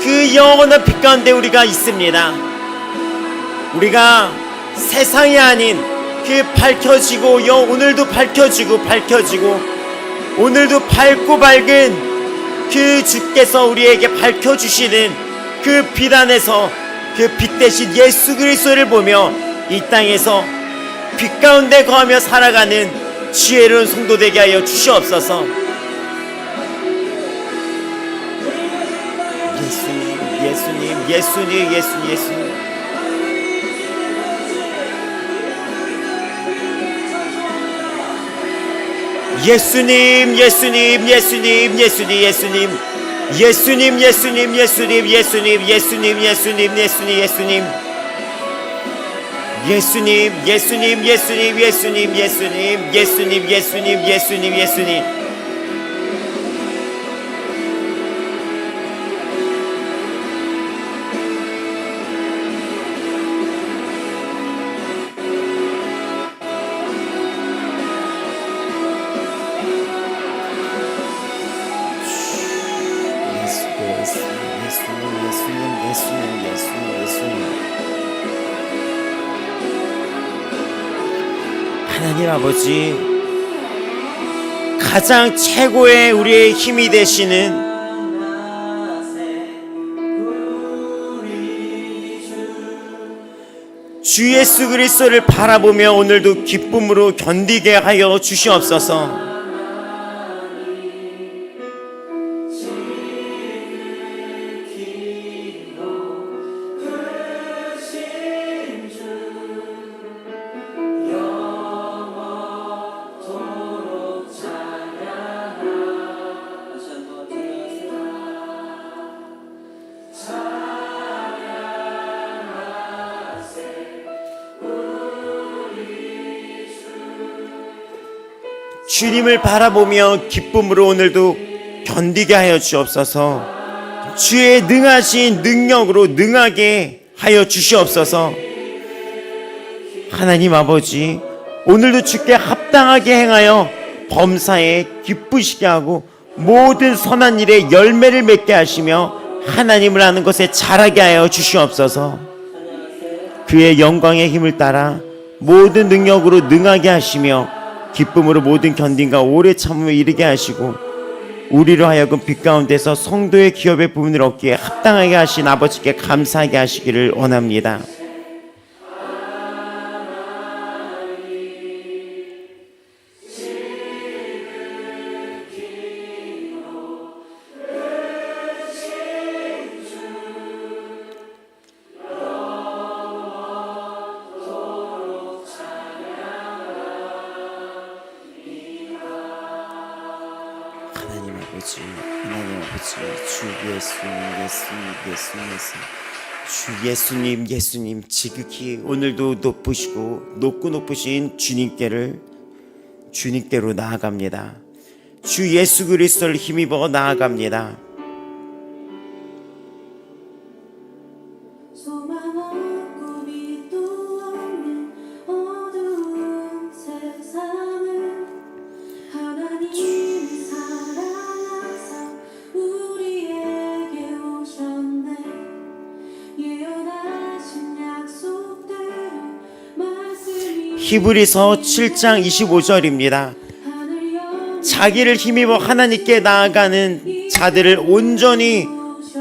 그 영원한 빛 가운데 우리가 있습니다. 우리가 세상이 아닌 그 밝혀지고 오늘도 밝혀지고 오늘도 밝고 밝은 그 주께서 우리에게 밝혀주시는 그 빛 안에서 그 빛 대신 예수 그리스도를 보며 이 땅에서 빛 가운데 거하며 살아가는 지혜로운 성도 되게 하여 주시옵소서. 예수님, 예수님, 예수님, 예수님, 예수님. 예수님, 예수님, 예수님, 예수님, 예수님, 예수님, 예수님, 예수님, 예수님, 예수님, 예수님, 예수님, 예수님. 예수님, 예수님, 예수님, 예수님, 예수님, 예수님, 예수님, 예수님, 예수님. 하나님 아버지, 가장 최고의 우리의 힘이 되시는 주 예수 그리스도를 바라보며 오늘도 기쁨으로 견디게 하여 주시옵소서. 주님을 바라보며 기쁨으로 오늘도 견디게 하여 주옵소서. 주의 능하신 능력으로 능하게 하여 주시옵소서. 하나님 아버지, 오늘도 주께 합당하게 행하여 범사에 기쁘시게 하고 모든 선한 일에 열매를 맺게 하시며 하나님을 아는 것에 자라게 하여 주시옵소서. 그의 영광의 힘을 따라 모든 능력으로 능하게 하시며 기쁨으로 모든 견딘과 오래 참음에 이르게 하시고 우리로 하여금 빛 가운데서 성도의 기업의 부분을 얻기에 합당하게 하신 아버지께 감사하게 하시기를 원합니다. 하나님 아버지, 주 예수님, 예수님, 지극히 오늘도 높으신 주님께로 나아갑니다. 주 예수 그리스도를 힘입어 나아갑니다. 히브리서 7장 25절입니다. 자기를 힘입어 하나님께 나아가는 자들을 온전히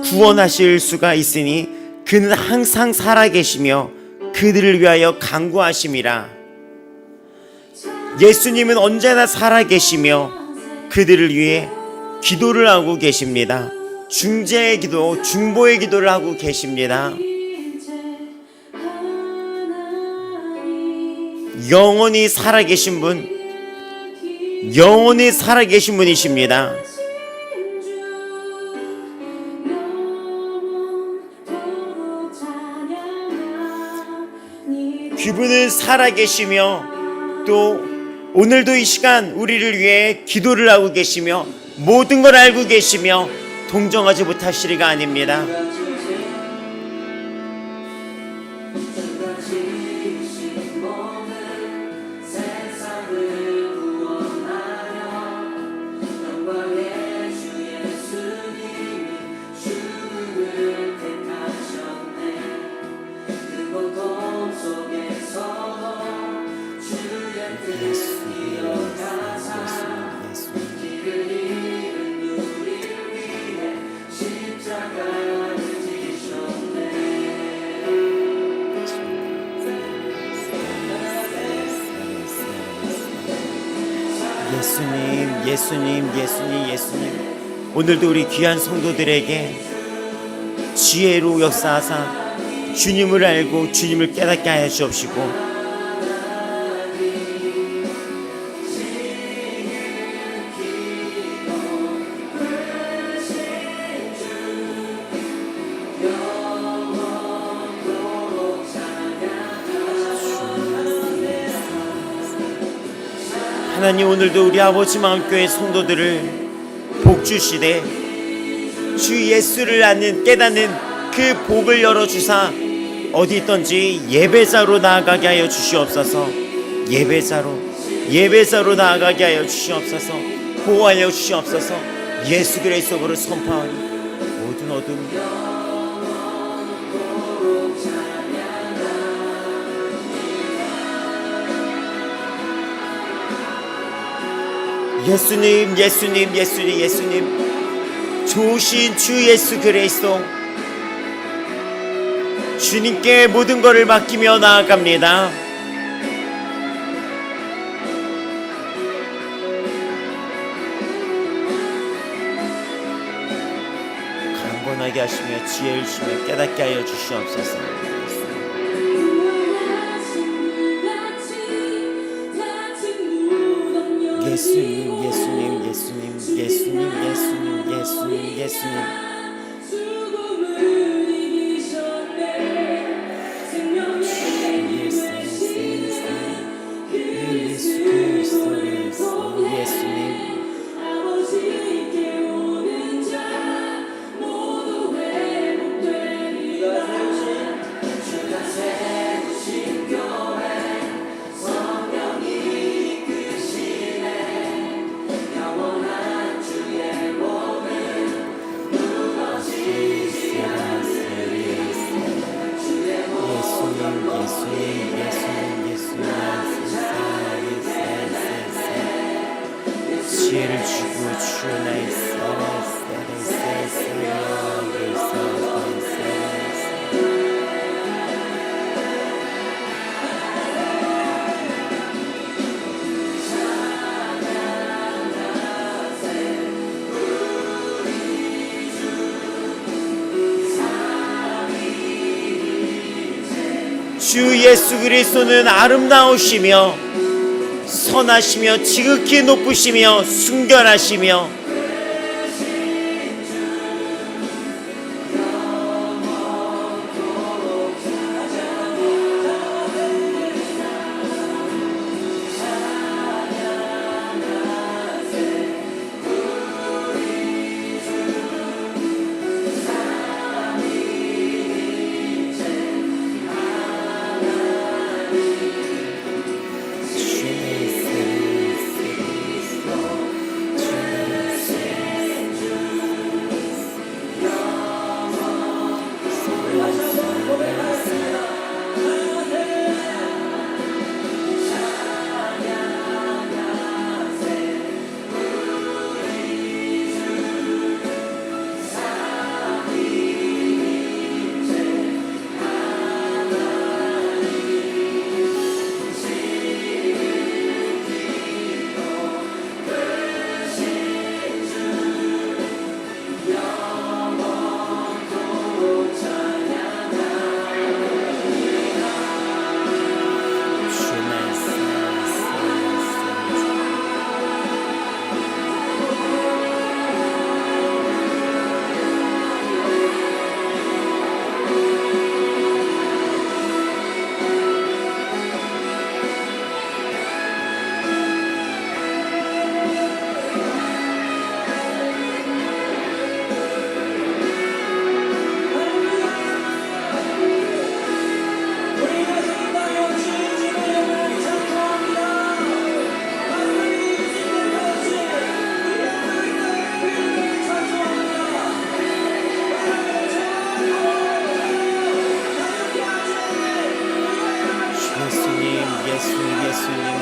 구원하실 수가 있으니 그는 항상 살아계시며 그들을 위하여 간구하심이라. 예수님은 언제나 살아계시며 그들을 위해 기도를 하고 계십니다. 중재의 기도, 중보의 기도를 하고 계십니다. 영원히 살아계신 분, 영원히 살아계신 분이십니다. 그분은 살아계시며 또 오늘도 이 시간 우리를 위해 기도를 하고 계시며 모든 걸 알고 계시며 동정하지 못하시리가 아닙니다. 예수님 오늘도 우리 귀한 성도들에게 지혜로 역사하사 주님을 알고 주님을 깨닫게 하여 주옵시고 하나님, 오늘도 우리 아버지 마음교회 성도들을 복주시되 주 예수를 아는 깨닫는 그 복을 열어주사 어디 있던지 예배자로 나아가게 하여 주시옵소서. 예배자로 나아가게 하여 주시옵소서. 보호하여 주시옵소서. 예수 그리스도를 선포하니 모든 어둠 예수님 좋으신 주 예수 그리스도 주님께 모든 것을 맡기며 나아갑니다. 강건하게 하시며 지혜를 주시며 깨닫게 하여 주시옵소서. 예수님 지혜를 주고 주나의 주 예수 그리스도는 아름다우시며 선하시며 지극히 높으시며 순결하시며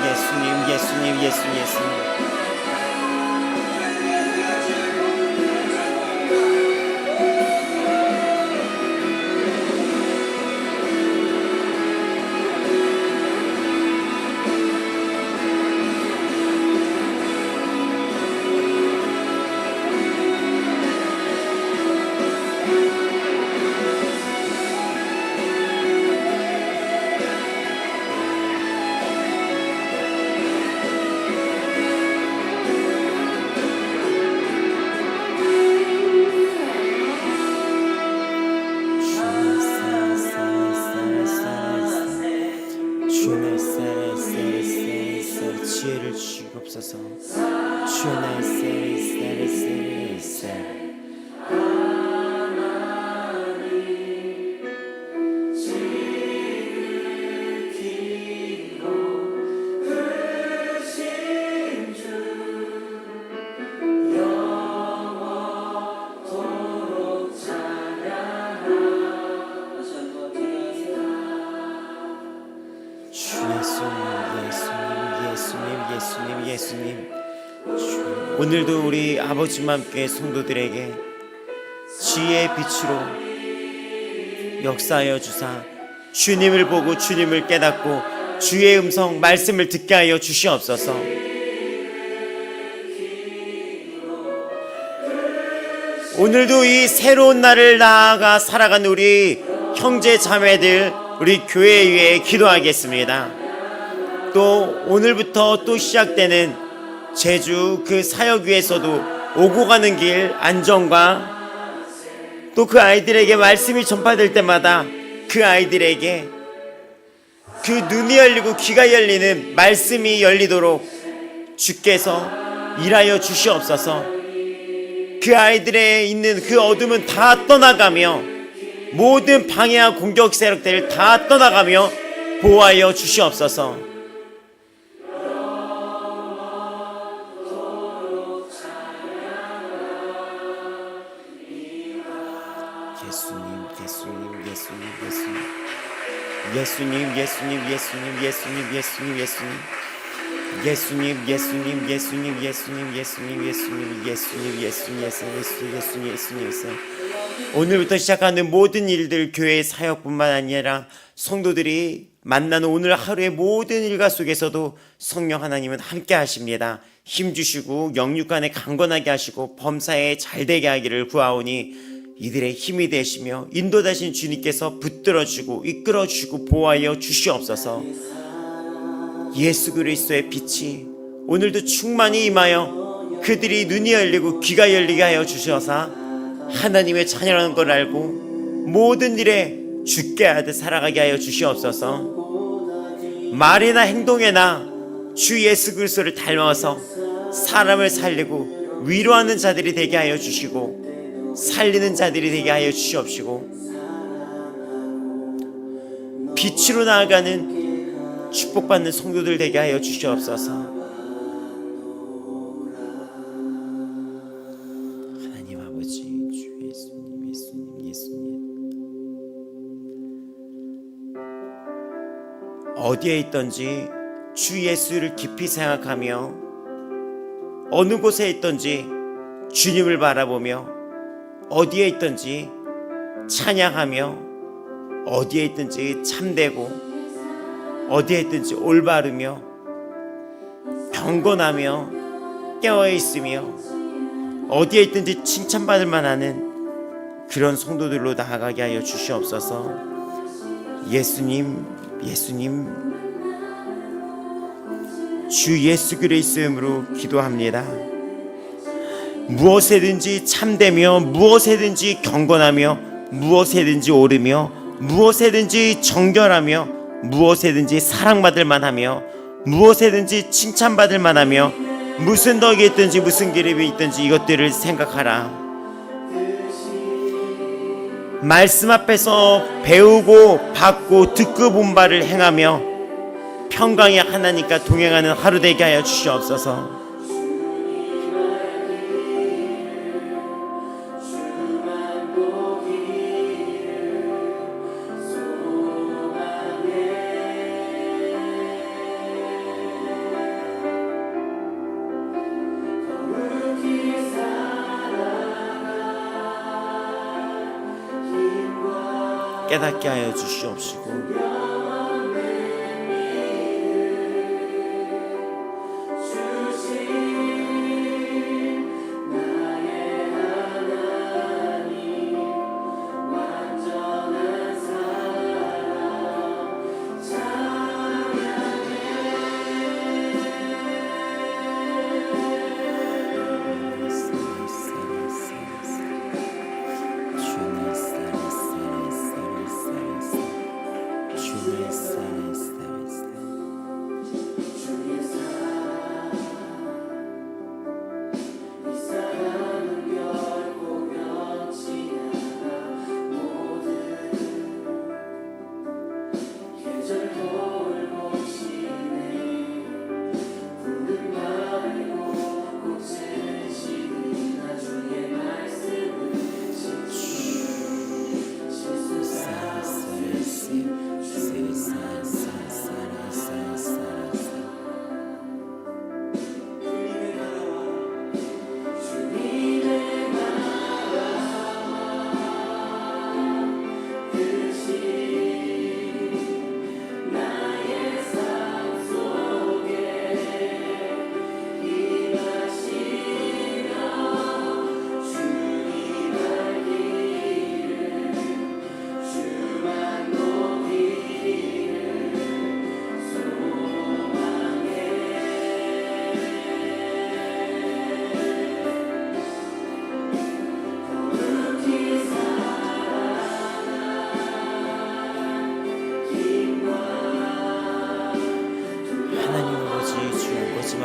예수님, 예수님, 예수님, 예수님. 지혜를 주시옵소서. 주나 세레세레세레세. 예수님, 오늘도 우리 아버지와 함께 성도들에게 지혜의 빛으로 역사하여 주사 주님을 보고 주님을 깨닫고 주의 음성 말씀을 듣게 하여 주시옵소서. 오늘도 이 새로운 날을 나아가 살아가는 우리 형제 자매들, 우리 교회 위에 기도하겠습니다. 또 오늘부터 또 시작되는 제주 그 사역 위에서도 오고 가는 길 안전과 또 그 아이들에게 말씀이 전파될 때마다 그 아이들에게 그 눈이 열리고 귀가 열리는 말씀이 열리도록 주께서 일하여 주시옵소서. 그 아이들에 있는 그 어둠은 다 떠나가며 모든 방해와 공격 세력들을 다 떠나가며 보호하여 주시옵소서. 예수님. 오늘부터 시작하는 모든 일들, 교회의 사역뿐만 아니라 성도들이 만나는 오늘 하루의 모든 일과 속에서도 성령 하나님은 함께 하십니다. 힘주시고 영육간에 강건하게 하시고 범사에 잘되게 하기를 구하오니 이들의 힘이 되시며 인도되신 주님께서 붙들어주고 이끌어주고 보호하여 주시옵소서. 예수 그리스도의 빛이 오늘도 충만히 임하여 그들이 눈이 열리고 귀가 열리게 하여 주셔서 하나님의 자녀라는 걸 알고 모든 일에 주께 하듯 살아가게 하여 주시옵소서. 말이나 행동에나 주 예수 그리스도를 닮아서 사람을 살리고 위로하는 자들이 되게 하여 주시고 살리는 자들이 되게 하여 주시옵시고 빛으로 나아가는 축복받는 성도들 되게 하여 주시옵소서. 하나님 아버지, 주 예수님 어디에 있든지 주 예수를 깊이 생각하며 어느 곳에 있든지 주님을 바라보며 어디에 있든지 찬양하며 어디에 있든지 참되고 어디에 있든지 올바르며 경건하며 깨어있으며 어디에 있든지 칭찬받을 만하는 그런 성도들로 나아가게 하여 주시옵소서. 예수님 주 예수 그리스도의 이름으로 기도합니다. 무엇에든지 참되며 무엇에든지 경건하며 무엇에든지 옳으며 무엇에든지 정결하며 무엇에든지 사랑받을 만하며 무엇에든지 칭찬받을 만하며 무슨 덕이 있든지 무슨 기름이 있든지 이것들을 생각하라. 말씀 앞에서 배우고 받고 듣고 본 바를 행하며 평강의 하나님과 동행하는 하루 되게 하여 주시옵소서. 깨닫게 하여 주시옵시고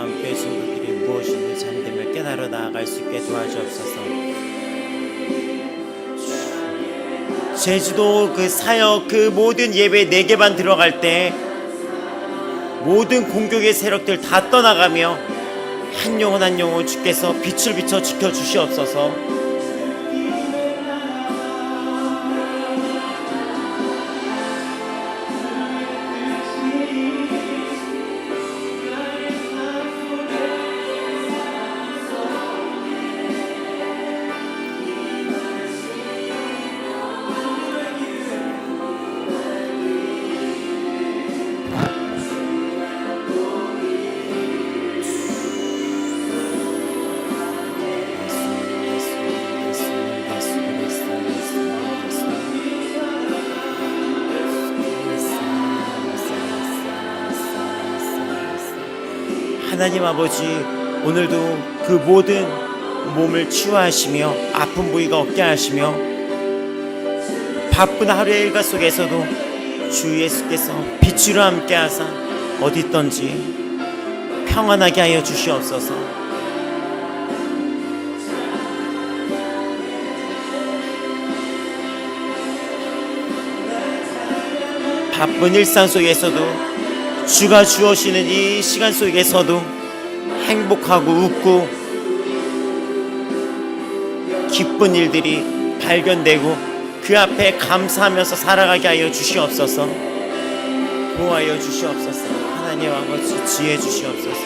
마음교회 성도들이 무엇인지 잠들며 깨달아 나아갈 수 있게 도와주옵소서. 제주도 그 사역 그 모든 예배 4개만 들어갈 때 모든 공격의 세력들 다 떠나가며 한 영혼 한 영혼 주께서 빛을 비춰 지켜주시옵소서. 하나님 아버지, 오늘도 그 모든 몸을 치유하시며 아픈 부위가 없게 하시며 바쁜 하루의 일과 속에서도 주 예수께서 빛으로 함께 하사 어디 있던지 평안하게 하여 주시옵소서. 바쁜 일상 속에서도 주가 주어시는 이 시간 속에서도 행복하고 웃고 기쁜 일들이 발견되고 그 앞에 감사하면서 살아가게 하여 주시옵소서. 보호하여 주시옵소서. 하나님 아버지 지혜 주시옵소서.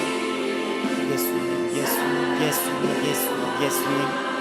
예수님, 예수님, 예수님, 예수님, 예수님.